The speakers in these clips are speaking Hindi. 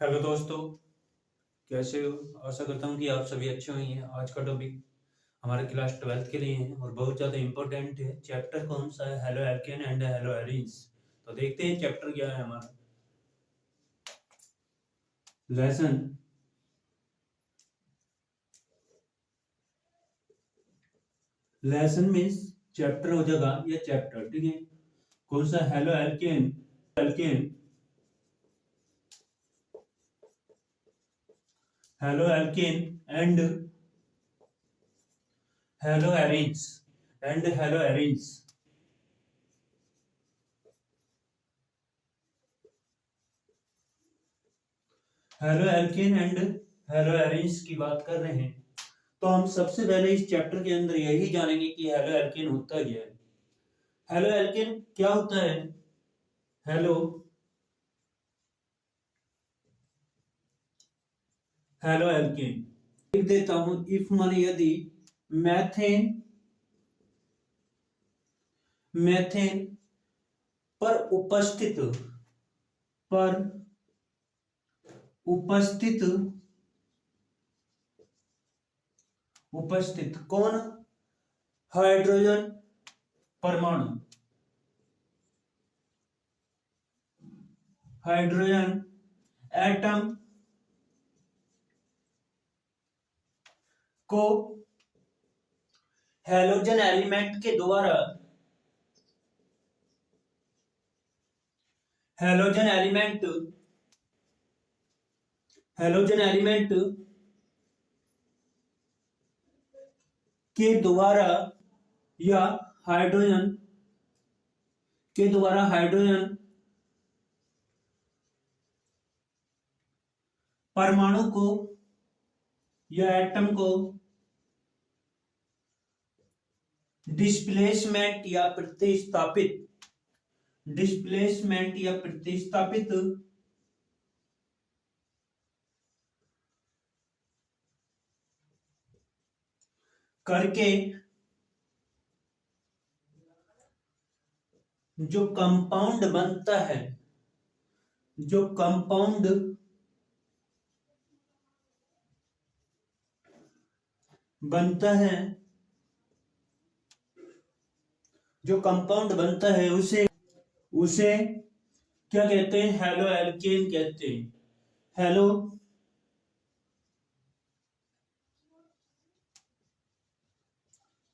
हेलो दोस्तों, कैसे हो? आशा करता हूँ कि आप सभी अच्छे होंगे। आज का टॉपिक हमारे क्लास 12th के लिए है और बहुत ज़्यादा इम्पोर्टेंट है। चैप्टर कौन सा है? Halo alkane and hello arenes. तो देखते हैं चैप्टर क्या है हमारा। लेसन लेसन मीन्स चैप्टर हो जाएगा या चैप्टर, ठीक है। कौन सा? Halo alkane alkene halo alkane and hello arenes and hello arenes. Halo alkane and hello arenes की बात कर रहे हैं। तो हम सबसे पहले इस चैप्टर के अंदर यही जानेंगे कि हेलो एल्केन होता क्या है। हेलो एल्केन क्या होता है? हेलो हेलो एल्केन लिख देता हूं। इफ माने यदि मैथेन मैथेन पर उपस्थित पर उपस्थित उपस्थित कौन? हाइड्रोजन परमाणु, हाइड्रोजन एटम को हैलोजन एलिमेंट के द्वारा हैलोजन एलिमेंट हैलोजन एलिमेंट के द्वारा या हाइड्रोजन के द्वारा हाइड्रोजन परमाणु को या एटम को डिस्प्लेसमेंट या प्रतिस्थापित करके जो कंपाउंड बनता है जो कंपाउंड बनता है जो कंपाउंड बनता है उसे उसे क्या कहते हैं? हेलो एल्केन कहते हैं। हेलो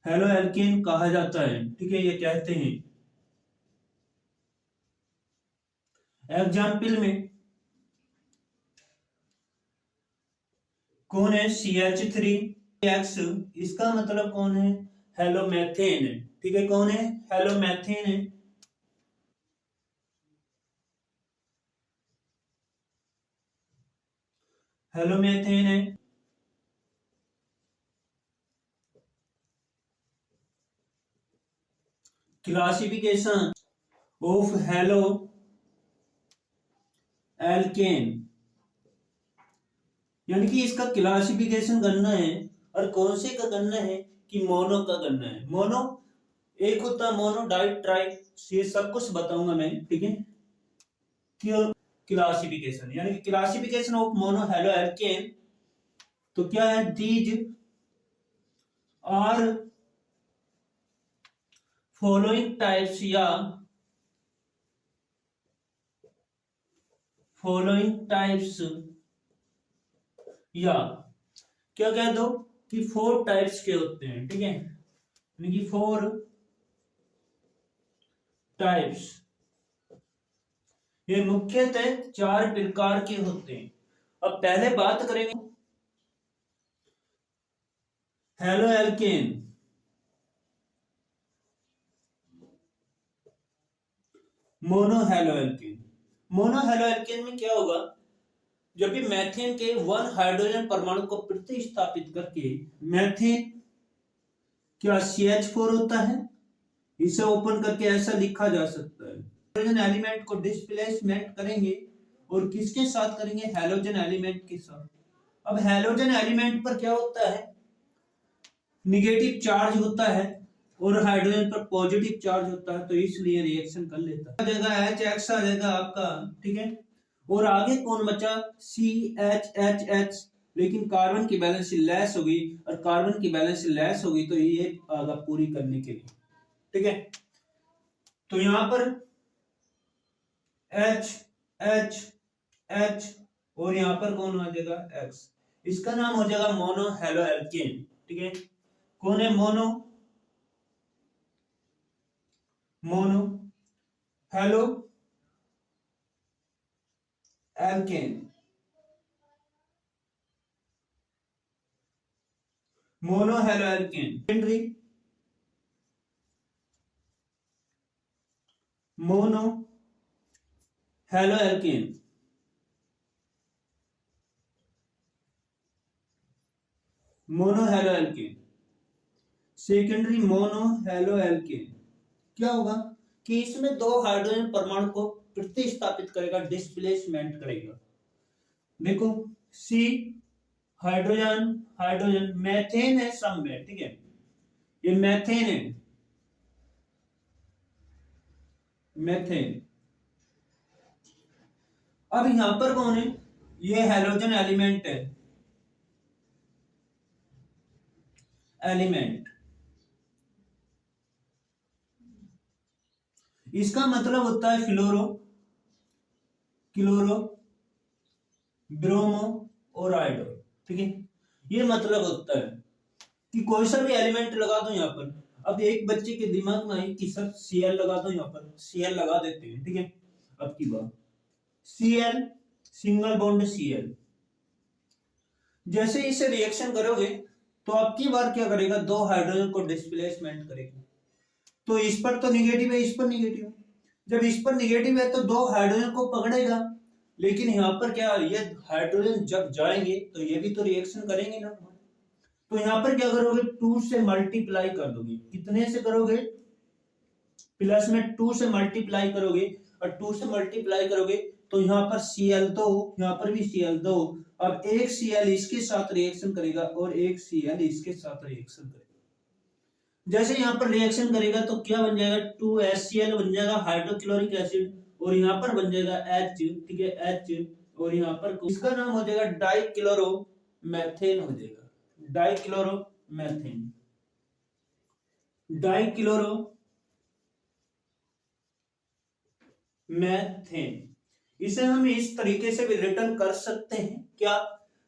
हेलो एल्केन कहा जाता है, ठीक है, ये कहते हैं। एग्जाम्पल में कौन है? CH3X, इसका मतलब कौन है? हेलोमेथेन है, ठीक है। कौन है? हेलोमेथेन है। हेलोमेथेन है। क्लासिफिकेशन ऑफ हेलो एल्केन, यानी कि इसका क्लासिफिकेशन करना है। और कौन से का करना है? कि मोनो का करना है। मोनो एक होता है मोनो, डाई, ट्राई, ये सब कुछ बताऊंगा मैं, ठीक है। क्लासिफिकेशन यानी कि classification of mono halo alkane. तो क्या है? दीज आर फॉलोइंग टाइप्स या फॉलोइंग टाइप्स या क्या कह दो कि 4 टाइप्स के होते हैं, ठीक है। यानी कि 4 टाइप्स, ये मुख्यतः 4 प्रकार के होते हैं। अब पहले बात करेंगे halo alkane. Mono halo alkane. Mono halo alkane में क्या होगा? जब भी मैथेन के 1 हाइड्रोजन परमाणु को प्रतिस्थापित करके मैथेन क्या CH4 होता है, इसे ओपन करके ऐसा लिखा जा सकता है। हाइड्रोजन एलिमेंट को डिस्प्लेसमेंट करेंगे और किसके साथ करेंगे? हैलोजन एलिमेंट के साथ। अब हैलोजन एलिमेंट पर क्या होता है? निगेटिव चार्ज होता है और हाइड्रोजन पर पॉजिटिव चार्ज होता है, तो इसलिए रिएक्शन कर लेता है। आ जाएगा HX आ जाएगा आपका, ठीक है। और आगे कौन बचा, CH, लेकिन कार्बन की वैलेंसी लेस हो गई, और कार्बन की वैलेंसी लेस हो गई तो ये आगा पूरी करने के लिए, ठीक है। तो यहां पर H H H और यहां पर कौन आ जाएगा X, इसका नाम हो जाएगा मोनो हेलो एल्केन, ठीक है। कौन है mono halo alkane, mono halo alkane. Secondary mono halo alkane, mono halo alkane, secondary mono halo alkane. क्या होगा कि इसमें दो हाइड्रोजन परमाणु को प्रतिस्थापित करेगा, डिस्प्लेसमेंट करेगा। देखो सी हाइड्रोजन हाइड्रोजन मैथेन है सम में, ठीक है, ये मैथेन है, मैथेन। अब यहां पर कौन है, ये हैलोजन एलिमेंट है, एलिमेंट। इसका मतलब होता है फ्लोरो, क्लोरो, ब्रोमो और आयोडो, ठीक है। ये मतलब होता है कि कोई सा भी एलिमेंट लगा दो यहाँ पर। अब एक बच्चे के दिमाग में आई कि सर Cl लगा दो, यहाँ पर Cl लगा देते हैं, ठीक है। अब की बात Cl, सिंगल बॉन्ड Cl, जैसे इसे रिएक्शन करोगे तो आपकी बार क्या करेगा, दो हाइड्रोजन को डिस्प्लेसमेंट करेगा। तो इस पर तो निगेटिव है, इस पर निगेटिव है। जब इस पर निगेटिव है तो दो हाइड्रोजन को पकड़ेगा, लेकिन यहाँ पर क्या, ये हाइड्रोजन जब जाएंगे तो ये भी तो रिएक्शन करेंगे ना। तो यहाँ पर क्या करोगे, 2 से मल्टीप्लाई कर दोगे। कितने से करोगे, प्लस में 2 से मल्टीप्लाई करोगे, और 2 से मल्टीप्लाई करोगे तो यहाँ पर Cl दो, यहाँ पर भी Cl दो। अब एक Cl इसके साथ रिएक्शन करेगा और एक Cl इसके साथ रिएक्शन करेगा। जैसे यहाँ पर रिएक्शन करेगा तो क्या बन जाएगा, 2HCl बन जाएगा, हाइड्रोक्लोरिक एसिड, और यहाँ पर बन जाएगा H, ठीक है, H, और यहाँ पर इसका नाम हो जाएगा डाइक्लोरो मैथेन हो जाएगा, डाइक्लोरो मैथेन, डाइक्लोरो मैथेन। इसे हम इस तरीके से भी रिटर्न कर सकते हैं, क्या,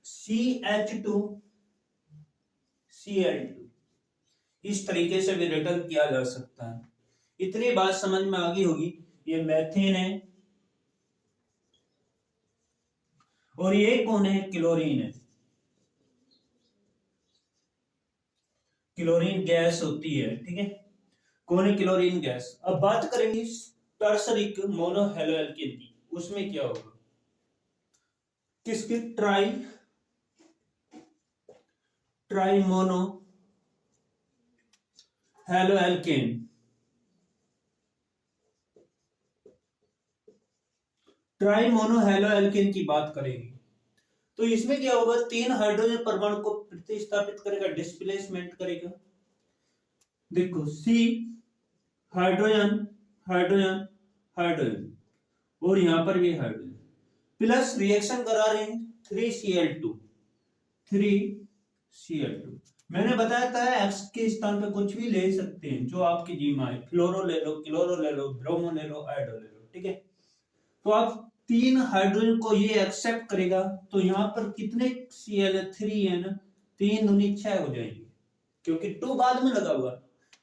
CH2 Cl2, इस तरीके से भी रिटर्न किया जा सकता है। इतनी बात समझ में आ गई होगी। ये मैथेन है और ये कौन है, क्लोरीन है, क्लोरीन गैस होती है, ठीक है। कौन है, क्लोरीन गैस। अब बात करेंगे टर्सरिक मोनोहेलो एल्केन की, उसमें क्या होगा, किसकी, try mono halo alkane, try mono halo alkane की बात करेंगे। तो इसमें क्या होगा, 3 हाइड्रोजन परमाणु को प्रतिस्थापित करेगा, डिस्प्लेसमेंट करेगा। देखो सी हाइड्रोजन हाइड्रोजन हाइड्रोजन, और यहां पर भी हाइड्रोजन, प्लस रिएक्शन करा रहे हैं 3Cl2, 3Cl2। मैंने बताया था एक्स के स्थान पे कुछ भी ले सकते हैं जो आपकी जी में आए, फ्लोरो ले लो, क्लोरो ले लो, ब्रोमो ले लो, आयोडो ले लो, ठीक है। तो आप 3 हाइड्रोजन को ये एक्सेप्ट करेगा, तो यहाँ पर कितने Cl है, 3 है ना, 3 दूनी 6 हो जाएंगे, क्योंकि 2 बाद में लगा हुआ,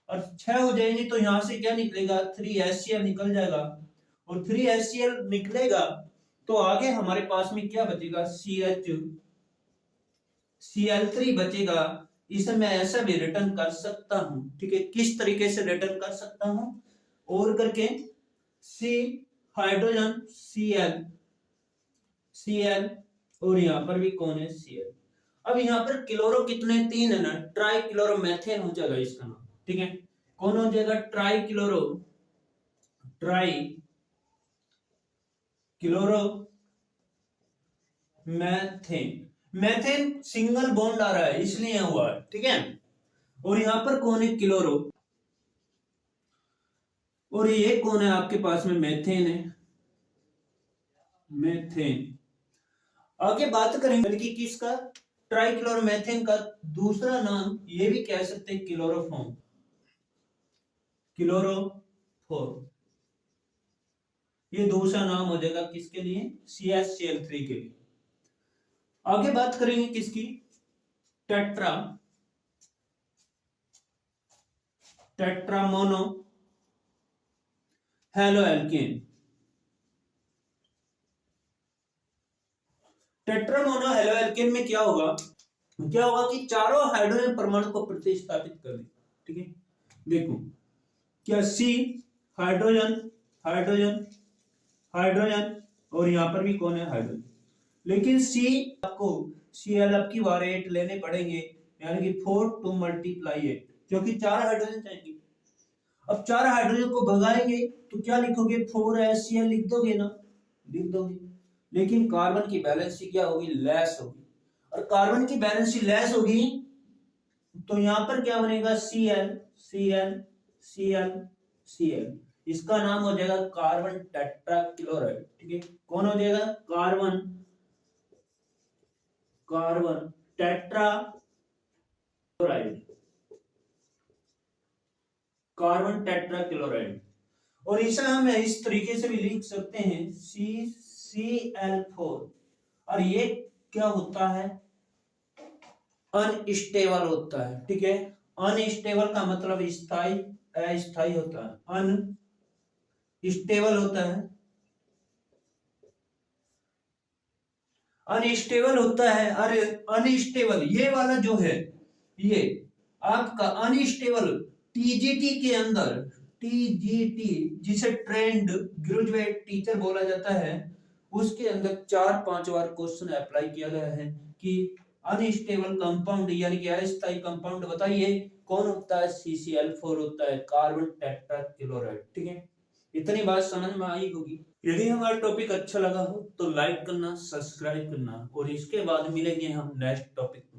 और 6 हो जाएंगे तो यहाँ से क्या निकलेगा, 3HCl निकल जाएगा, और 3HCl निकलेगा तो आगे हमारे पास में क्या बचेगा, Cl3 बचेगा। इसे मैं ऐसा भी रिटर्न कर सकता हूं, ठीक है। किस तरीके से रिटर्न कर सकता हूं, और करके C हाइड्रोजन Cl, और यहां पर भी कौन है, Cl। अब यहां पर क्लोरो कितने, 3 है ना, ट्राई क्लोरोमेथेन हो जाएगा इसका नाम, ठीक है। कौन हो जाएगा, trichloromethane. Methane single bond आ रहा है इसलिए हुआ है, ठीक है। और यहां पर कौन है, क्लोरो, और ये कौन है आपके पास में, मैथेन है, मेथेन। आगे बात करेंगे कि किसका, ट्राइक्लोरोमेथेन का दूसरा नाम ये भी कह सकते हैं क्लोरोफॉर्म, क्लोरोफॉर्म। ये दूसरा नाम हो जाएगा किसके लिए, CaCl3 के लिए। आगे बात करेंगे किसकी, टेट्रा, टेट्रामोनो हेलोएल्केन। टेट्रामोनो हेलोएल्केन में क्या होगा कि चारों हाइड्रोजन परमाणु को प्रतिस्थापित कर दे। ठीक है, देखो क्या C हाइड्रोजन हाइड्रोजन हाइड्रोजन और यहां पर भी कौन है, हाइड्रोजन, लेकिन C आपको Cl आपकी बार 8 लेने पड़ेंगे, यानी कि 4 to multiply 8, क्योंकि 4 हाइड्रोजन चाहिए। अब 4 हाइड्रोजन को भगाएंगे तो क्या लिखोगे, 4Cl लिख दोगे ना, लिख दोगे, लेकिन कार्बन की बैलेंसी क्या होगी, लेस होगी, और कार्बन की बैलेंसी लेस होगी तो यहां पर क्या बनेगा, Cl Cl Cl Cl, इसका नाम हो जाएगा कार्बन टेट्राक्लोराइड। ठीक है, कौन हो जाएगा, कार्बन टेट्राक्लोराइड, कार्बन टेट्राक्लोराइड। और इसे हम इस तरीके से भी लिख सकते हैं CCl4, और ये क्या होता है, अनस्टेबल होता है। ठीक है, अनस्टेबल का मतलब स्थायी, अस्थायी होता है, अनस्टेबल होता है, अनस्टेबल होता है। अरे अनस्टेबल ये वाला जो है, ये आपका अनस्टेबल टीजीटी के अंदर, टीजीटी जिसे ट्रेंड ग्रेजुएट टीचर बोला जाता है, उसके अंदर 4-5 बार क्वेश्चन अप्लाई किया गया है कि अनस्टेबल कंपाउंड यानी कि अस्थायी कंपाउंड बताइए कौन होता है, CCl4 होता है, कार्बन टेट्राक्लोराइड। ठीक है, इतनी बात समझ में आई होगी। यदि हमारा टॉपिक अच्छा लगा हो तो लाइक करना, सब्सक्राइब करना, और इसके बाद मिलेंगे हम नेक्स्ट टॉपिक।